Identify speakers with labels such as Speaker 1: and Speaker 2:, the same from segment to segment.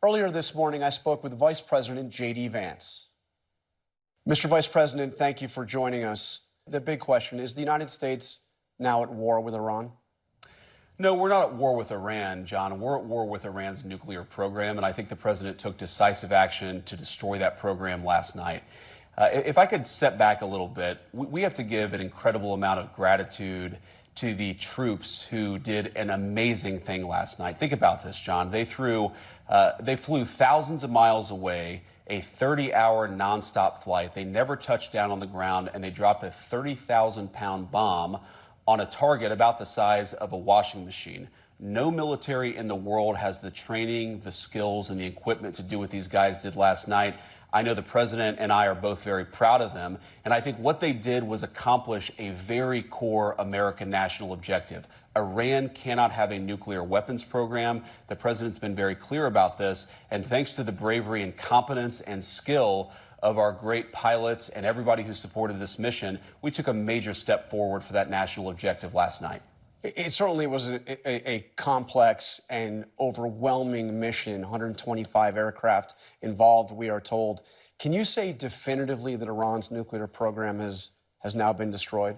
Speaker 1: Earlier this morning, I spoke with Vice President JD Vance. Mr. Vice President, thank you for joining us. The big question, is the United States now at war with Iran?
Speaker 2: No, we're not at war with Iran, John. We're at war with Iran's nuclear program, and I think the president took decisive action to destroy that program last night. If I could step back a little bit, we have to give an incredible amount of gratitude to the troops who did an amazing thing last night. Think about this, John. They flew thousands of miles away, a 30-hour nonstop flight. They never touched down on the ground, and they dropped a 30,000-pound bomb on a target about the size of a washing machine. No military in the world has the training, the skills, and the equipment to do what these guys did last night. I know the president and I are both very proud of them, and I think what they did was accomplish a very core American national objective. Iran cannot have a nuclear weapons program. The president's been very clear about this, and thanks to the bravery and competence and skill of our great pilots and everybody who supported this mission, we took a major step forward for that national objective last night.
Speaker 1: It certainly was a complex and overwhelming mission, 125 aircraft involved, we are told. Can you say definitively that Iran's nuclear program has now been destroyed?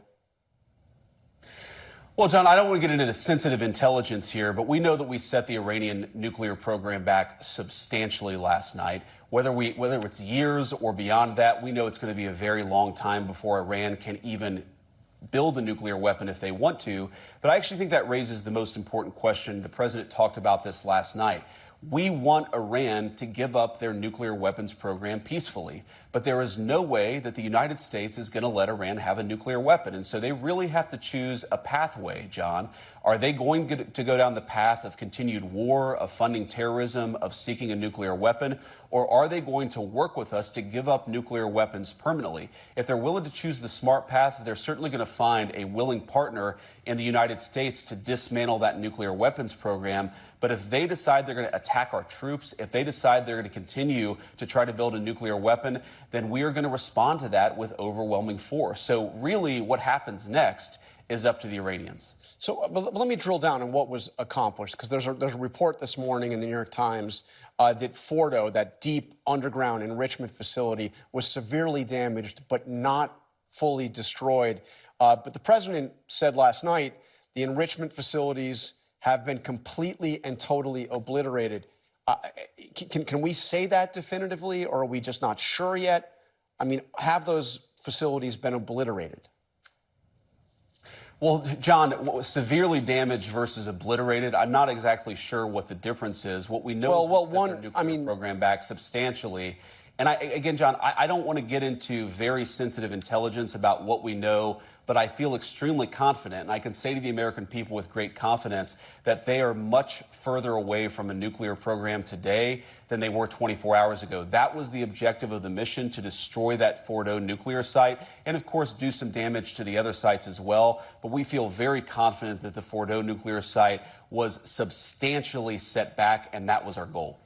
Speaker 2: Well, John, I don't want to get into the sensitive intelligence here, but we know that we set the Iranian nuclear program back substantially last night. Whether it's years or beyond that, we know it's going to be a very long time before Iran can even build a nuclear weapon if they want to. But I actually think that raises the most important question. The president talked about this last night. We want Iran to give up their nuclear weapons program peacefully, but there is no way that the United States is going to let Iran have a nuclear weapon. And so they really have to choose a pathway, John. Are they going to go down the path of continued war, of funding terrorism, of seeking a nuclear weapon, or are they going to work with us to give up nuclear weapons permanently? If they're willing to choose the smart path, they're certainly going to find a willing partner in the United States to dismantle that nuclear weapons program. But if they decide they're going to attack our troops, if they decide they're going to continue to try to build a nuclear weapon, then we are going to respond to that with overwhelming force. So really what happens next is up to the Iranians.
Speaker 1: So but let me drill down on what was accomplished, because there's a report this morning in the New York Times that Fordo, that deep underground enrichment facility, was severely damaged but not fully destroyed. But the president said last night the enrichment facilities have been completely and totally obliterated. Can we say that definitively, or are we just not sure yet? I mean, have those facilities been obliterated?
Speaker 2: Well, John, severely damaged versus obliterated, I'm not exactly sure what the difference is. What we know is that the nuclear program back substantially. And again, John, I don't want to get into very sensitive intelligence about what we know, but I feel extremely confident, and I can say to the American people with great confidence that they are much further away from a nuclear program today than they were 24 hours ago. That was the objective of the mission, to destroy that Fordo nuclear site and, of course, do some damage to the other sites as well. But we feel very confident that the Fordo nuclear site was substantially set back, and that was our goal.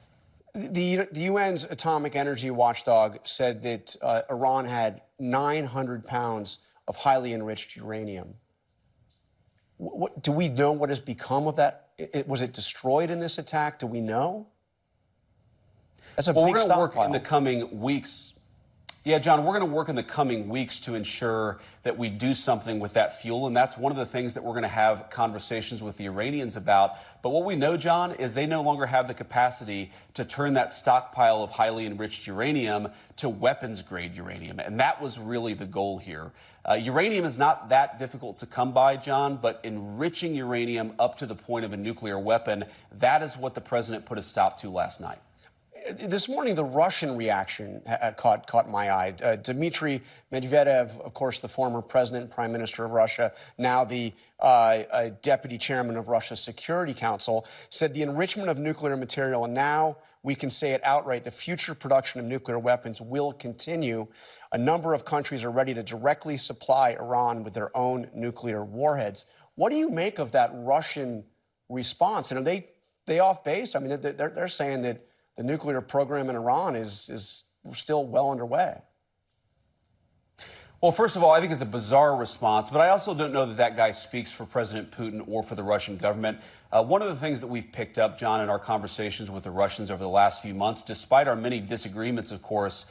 Speaker 1: The UN's atomic energy watchdog said that Iran had 900 pounds of highly enriched uranium. Do we know what has become of that? Was it destroyed in this attack? Do we know? That's a big stockpile.
Speaker 2: We're going to work in the coming weeks. Yeah, John, we're going to work in the coming weeks to ensure that we do something with that fuel, and that's one of the things that we're going to have conversations with the Iranians about. But what we know, John, is they no longer have the capacity to turn that stockpile of highly enriched uranium to weapons-grade uranium, and that was really the goal here. Uranium is not that difficult to come by, John, but enriching uranium up to the point of a nuclear weapon, that is what the president put a stop to last night.
Speaker 1: This morning, the Russian reaction caught my eye. Dmitry Medvedev, of course, the former president and prime minister of Russia, now the deputy chairman of Russia's Security Council, said the enrichment of nuclear material, and now we can say it outright, the future production of nuclear weapons will continue. A number of countries are ready to directly supply Iran with their own nuclear warheads. What do you make of that Russian response? And are they off base? I mean, they're saying that the nuclear program in Iran is still well underway.
Speaker 2: Well, first of all, I think it's a bizarre response, but I also don't know that that guy speaks for President Putin or for the Russian government. One of the things that we've picked up, John, in our conversations with the Russians over the last few months, despite our many disagreements, of course,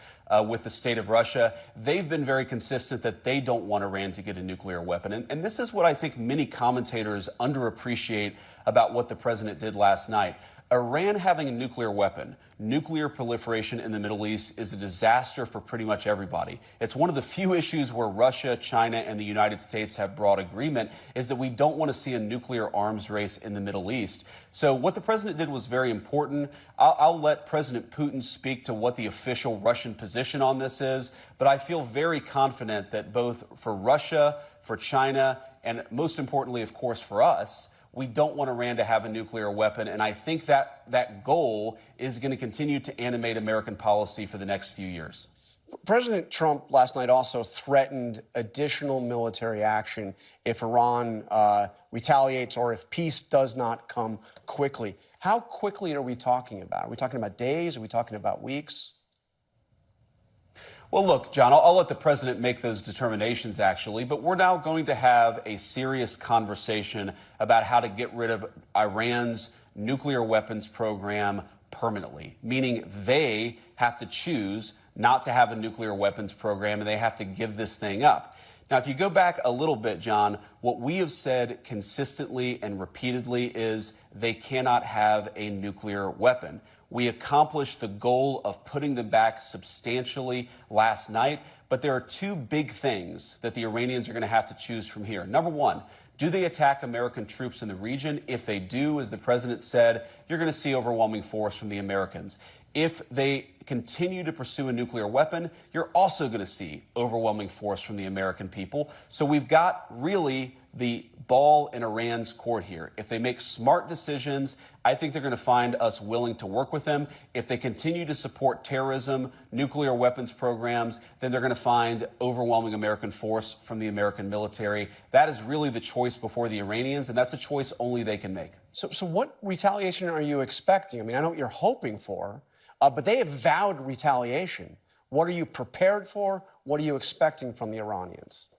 Speaker 2: with the state of Russia, they've been very consistent that they don't want Iran to get a nuclear weapon. And this is what I think many commentators underappreciate about what the president did last night. Iran having a nuclear weapon, nuclear proliferation in the Middle East is a disaster for pretty much everybody. It's one of the few issues where Russia, China, and the United States have broad agreement is that we don't want to see a nuclear arms race in the Middle East. So what the president did was very important. I'll let President Putin speak to what the official Russian position on this is, but I feel very confident that both for Russia, for China, and most importantly, of course, for us, we don't want Iran to have a nuclear weapon, and I think that goal is going to continue to animate American policy for the next few years.
Speaker 1: President Trump last night also threatened additional military action if Iran retaliates or if peace does not come quickly. How quickly are we talking about? Are we talking about days? Are we talking about weeks?
Speaker 2: Well, look, John, I'll let the president make those determinations, actually, but we're now going to have a serious conversation about how to get rid of Iran's nuclear weapons program permanently, meaning they have to choose not to have a nuclear weapons program and they have to give this thing up. Now, if you go back a little bit, John, what we have said consistently and repeatedly is they cannot have a nuclear weapon. We accomplished the goal of putting them back substantially last night, but there are two big things that the Iranians are going to have to choose from here. Number one, do they attack American troops in the region? If they do, as the president said, you're going to see overwhelming force from the Americans. If they continue to pursue a nuclear weapon, you're also going to see overwhelming force from the American people. So we've got really the ball in Iran's court here. If they make smart decisions, I think they're going to find us willing to work with them. If they continue to support terrorism, nuclear weapons programs, then they're going to find overwhelming American force from the American military. That is really the choice before the Iranians, and that's a choice only they can make.
Speaker 1: So what retaliation are you expecting? I mean, I know what you're hoping for, but they have vowed retaliation. What are you prepared for? What are you expecting from the Iranians?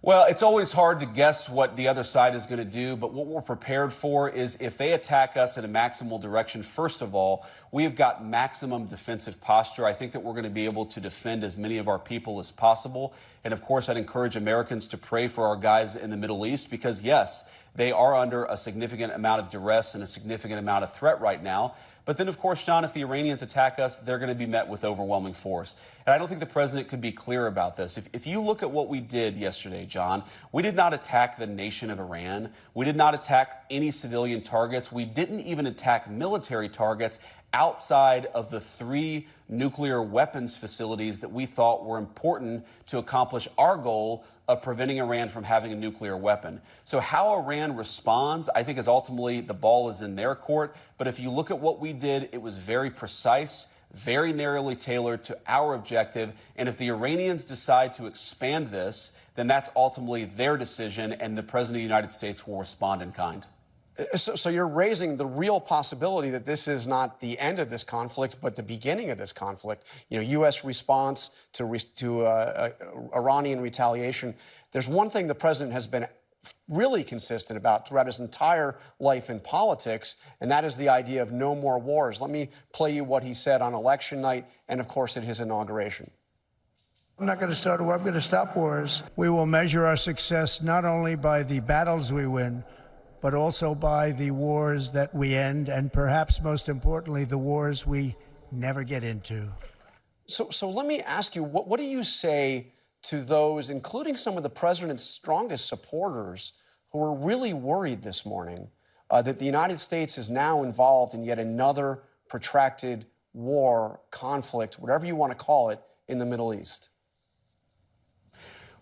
Speaker 2: Well, it's always hard to guess what the other side is going to do, but what we're prepared for is if they attack us in a maximal direction, first of all, we have got maximum defensive posture. I think that we're going to be able to defend as many of our people as possible. And of course, I'd encourage Americans to pray for our guys in the Middle East because, yes, they are under a significant amount of duress and a significant amount of threat right now. But then, of course, John, if the Iranians attack us, they're going to be met with overwhelming force. And I don't think the president could be clear about this. If you look at what we did yesterday, John, we did not attack the nation of Iran. We did not attack any civilian targets. We didn't even attack military targets outside of the 3 nuclear weapons facilities that we thought were important to accomplish our goal of preventing Iran from having a nuclear weapon. So how Iran responds, I think, is ultimately the ball is in their court. But if you look at what we did, it was very precise, very narrowly tailored to our objective. And if the Iranians decide to expand this, then that's ultimately their decision, and the president of the United States will respond in kind.
Speaker 1: So you're raising the real possibility that this is not the end of this conflict, but the beginning of this conflict. You know, U.S. response to Iranian retaliation. There's one thing the president has been really consistent about throughout his entire life in politics, and that is the idea of no more wars. Let me play you what he said on election night and, of course, at his inauguration.
Speaker 3: I'm not going to start a war. I'm going to stop wars. We will measure our success not only by the battles we win, but also by the wars that we end, and perhaps most importantly, the wars we never get into.
Speaker 1: So let me ask you, what do you say to those, including some of the president's strongest supporters, who are really worried this morning that the United States is now involved in yet another protracted war, conflict, whatever you want to call it, in the Middle East?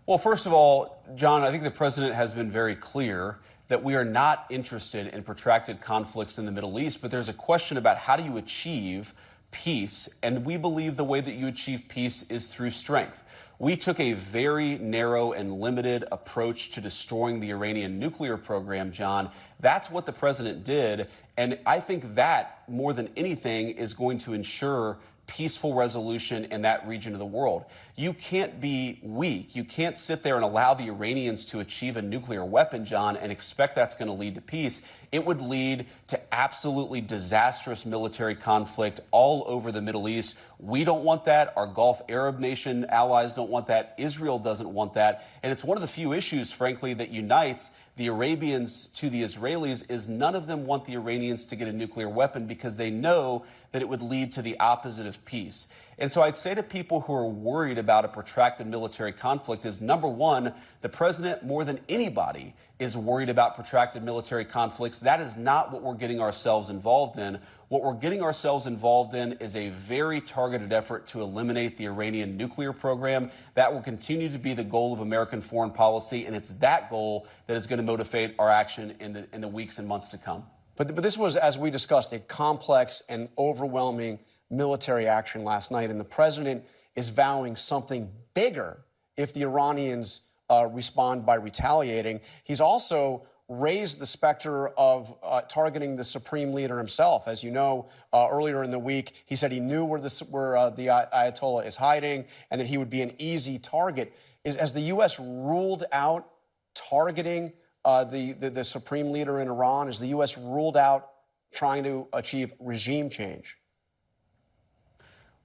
Speaker 2: Well, first of all, John, I think the president has been very clear that we are not interested in protracted conflicts in the Middle East, but there's a question about how do you achieve peace, and we believe the way that you achieve peace is through strength. We took a very narrow and limited approach to destroying the Iranian nuclear program, John. That's what the president did, and I think that, more than anything, is going to ensure peaceful resolution in that region of the world. You can't be weak. You can't sit there and allow the Iranians to achieve a nuclear weapon, John, and expect that's going to lead to peace. It would lead to absolutely disastrous military conflict all over the Middle East. We don't want that. Our Gulf Arab nation allies don't want that. Israel doesn't want that. And it's one of the few issues, frankly, that unites the Arabians to the Israelis is none of them want the Iranians to get a nuclear weapon because they know that it would lead to the opposite of peace. And so I'd say to people who are worried about a protracted military conflict is, number one, the president, more than anybody, is worried about protracted military conflicts. That is not what we're getting ourselves involved in. What we're getting ourselves involved in is a very targeted effort to eliminate the Iranian nuclear program. That will continue to be the goal of American foreign policy, and it's that goal that is going to motivate our action in the weeks and months to come.
Speaker 1: But this was, as we discussed, a complex and overwhelming military action last night, and the president is vowing something bigger if the Iranians respond by retaliating. He's also raised the specter of targeting the supreme leader himself. As you know, earlier in the week, he said he knew where the Ayatollah is hiding and that he would be an easy target. Has the U.S. ruled out targeting the supreme leader in Iran? Has the U.S. ruled out trying to achieve regime change?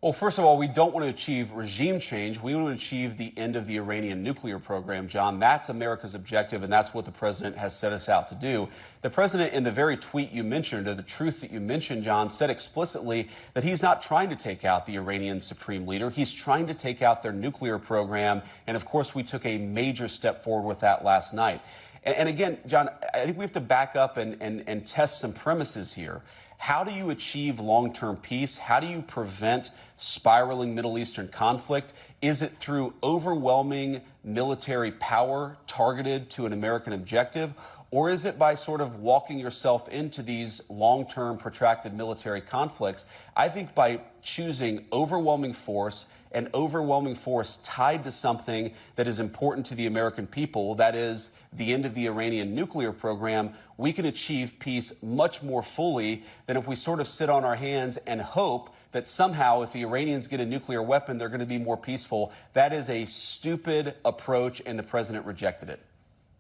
Speaker 2: Well, first of all, we don't want to achieve regime change. We want to achieve the end of the Iranian nuclear program, John. That's America's objective, and that's what the president has set us out to do. The president, in the very tweet you mentioned, or the truth that you mentioned, John, said explicitly that he's not trying to take out the Iranian supreme leader. He's trying to take out their nuclear program. And, of course, we took a major step forward with that last night. And again, John, I think we have to back up and test some premises here. How do you achieve long-term peace? How do you prevent spiraling Middle Eastern conflict? Is it through overwhelming military power targeted to an American objective? Or is it by sort of walking yourself into these long-term protracted military conflicts? I think by choosing overwhelming force, and overwhelming force tied to something that is important to the American people, that is the end of the Iranian nuclear program, we can achieve peace much more fully than if we sort of sit on our hands and hope that somehow if the Iranians get a nuclear weapon, they're going to be more peaceful. That is a stupid approach, and the president rejected it.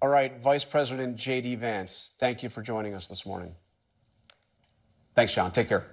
Speaker 1: All right, Vice President JD Vance, thank you for joining us this morning.
Speaker 2: Thanks, John. Take care.